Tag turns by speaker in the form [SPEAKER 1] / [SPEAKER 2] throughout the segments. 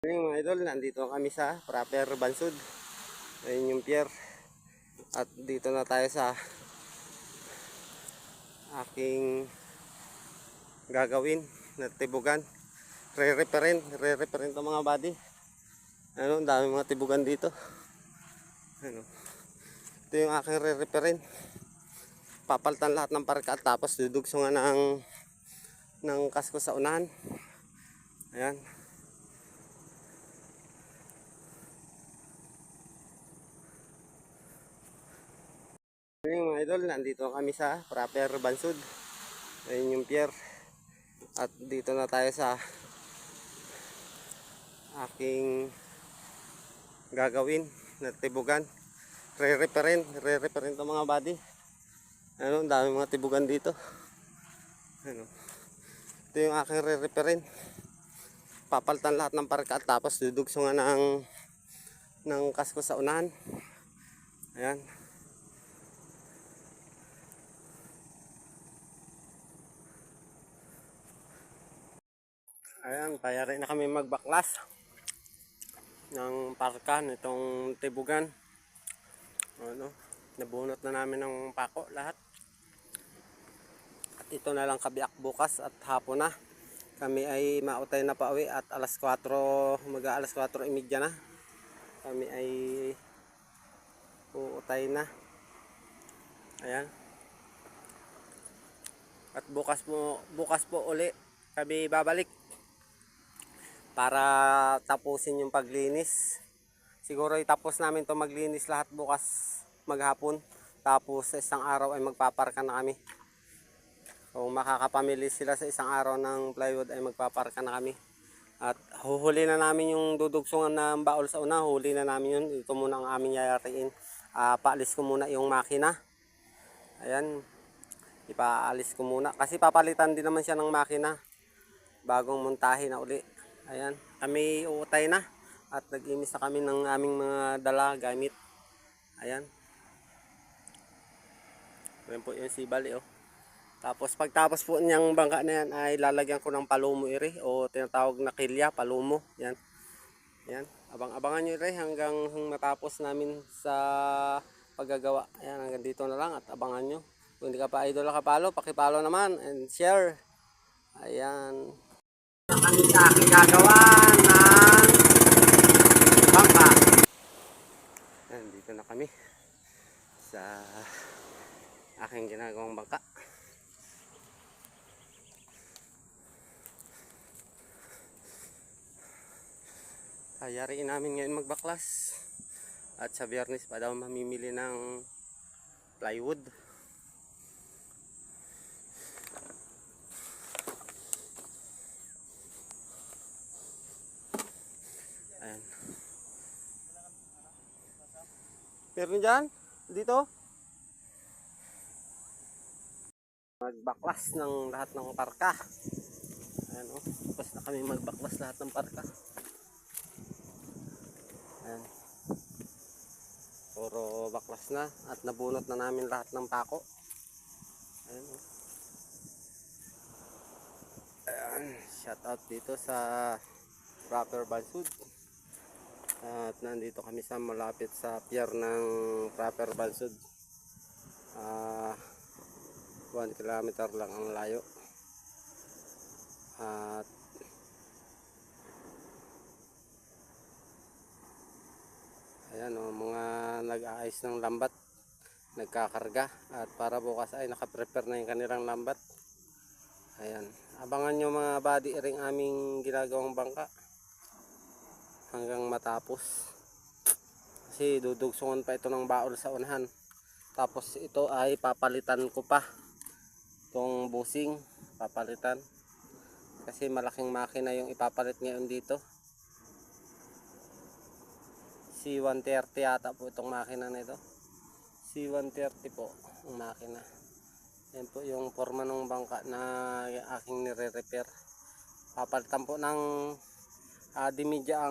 [SPEAKER 1] Mga idol, nandito kami sa Proper Bansud. Ayun yung pier. At dito na tayo sa aking gagawin na tibugan. Re-referent ang mga body. Ano, dami mga tibugan dito. Ano. Ito yung aking re-referent. Papalitan lahat ng parka at tapos dudugsungan ng kasko sa unahan. Ayan. Mga idol, nandito kami sa Proper Bansud. Ayun yung pier. At dito na tayo sa aking gagawin na tibugan. Re-referent ang mga body. Ano, dami mga tibugan dito. Ano. Ito yung aking re-referent. Papalitan lahat ng parka at tapos dudugsungan ng kasko sa unahan. Ayan. Ayan, payari na kami magbaklas ng parka nitong tibugan. Ano, nabunot na namin ng pako lahat. At ito na lang kabiak bukas at hapon na. Kami ay mautay na pauwi at alas 4, mag-aalas 4:30 na. Kami ay uutay na. Ayan. At bukas po uli kami babalik para tapusin yung paglinis. Siguro itapos namin to maglinis lahat bukas maghapon. Tapos sa isang araw ay magpaparka na kami. Kung makakapamili sila sa isang araw ng plywood ay magpaparka na kami. At huhuli na namin yung dudugsungan ng baol sa una. Huli na namin yun. Ito muna ang aming yayariin. Paalis ko muna yung makina. Ayan. Ipaalis ko muna. Kasi papalitan din naman siya ng makina. Bagong montahe na uli. Ayan. Kami uutay na. At nag-imis na kami ng aming mga dala gamit. Ayan. Ayan po yung sibali oh. Tapos pagtapos po niyang bangka na yan ay lalagyan ko ng palumo iri o tinatawag na kilya, palumo. Yan. Yan. Abang-abangan nyo iri hanggang matapos namin sa paggagawa. Ayan, hanggang dito na lang at abangan nyo. Kung hindi ka pa idol nakapalo, pakipalo naman and share. Ayan. Kami sa aking gagawa ng bangka. Ayan, dito na kami sa aking ginagawang bangka. Yariin namin ngayon magbaklas at sa Biyernes pa daw mamimili ng plywood. Ayan. Meron dyan? Dito? Magbaklas ng lahat ng parka. Ayan o. Tapos na kami magbaklas lahat ng parka. Ayan. Puro baklas na at nabunot na namin lahat ng pako. Ayan o. Ayan. Shout out dito sa Proper Bansud. At nandito kami sa malapit sa pier ng Proper Bansud. 1 kilometer lang ang layo. At ayan o, mga nag-aayos ng lambat, nagkakarga. At para bukas ay nakaprepare na yung kanilang lambat. Ayan, abangan nyo mga body ring aming ginagawang bangka hanggang matapos. Kasi dudugsungan pa ito ng baol sa unahan. Tapos ito ay papalitan ko pa. Itong busing, papalitan. Kasi malaking makina yung ipapalit ngayon dito. C130 yata po itong makina na ito. C130 po ang makina. Yan po yung forma ng bangka na aking nire-repair. Papalitan po ng dimidya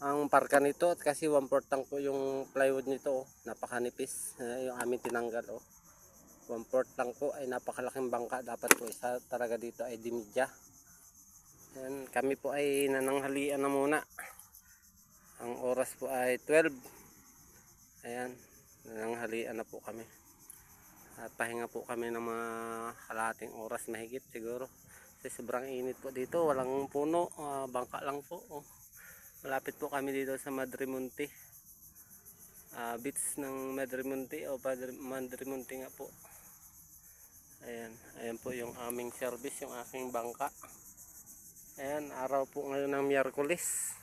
[SPEAKER 1] ang parka nito at kasi 1/4 lang po yung plywood nito. Napakanipis. Yung aming tinanggal 1/4 lang po ay napakalaking bangka. Dapat po isa talaga dito ay dimidya. Ayan, kami po ay nananghalian na muna. Ang oras po ay 12. Ayan, nananghalian na po kami. At pahinga po kami ng mga kalahating oras mahigit siguro. Kasi sobrang init po dito, walang puno, bangka lang po. Oh. Malapit po kami dito sa Madre Monte. Beach ng Madre Monte o Madre Monte nga po. Ayan, ayan po yung aming service, yung aking bangka. Ayan, araw po ngayon ng Miyerkules.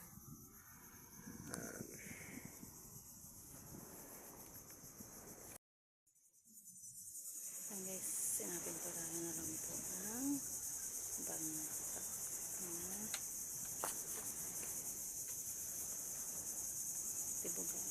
[SPEAKER 2] Ayan guys, sinapinturahan na lang po ang bangka. Ayan. Tibugan.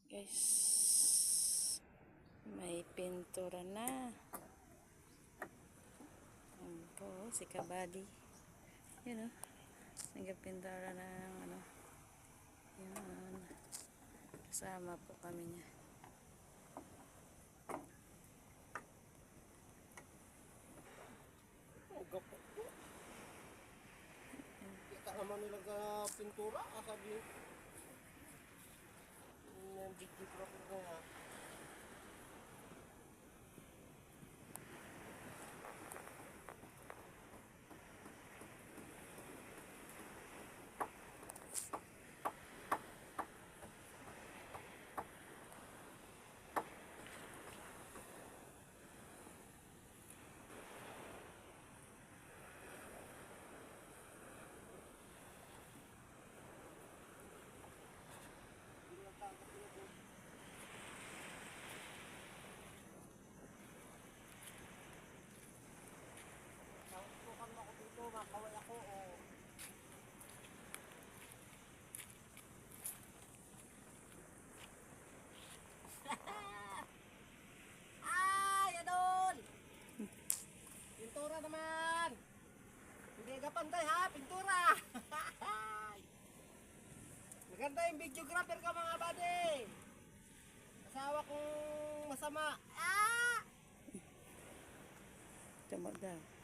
[SPEAKER 2] Guys, may pintura na. Ayan po, si Kabady. Yun o. Nagpintura na ng ano. Yan. Kasama po kami niya.
[SPEAKER 1] Kita naman nila ka pintura, sabi yung videographer ko nga. Makaway ako o ay adol pintura naman hindi ka pantay ha pintura maganda yung videographer ko mga buddy asawa kong masama
[SPEAKER 2] Tama daw.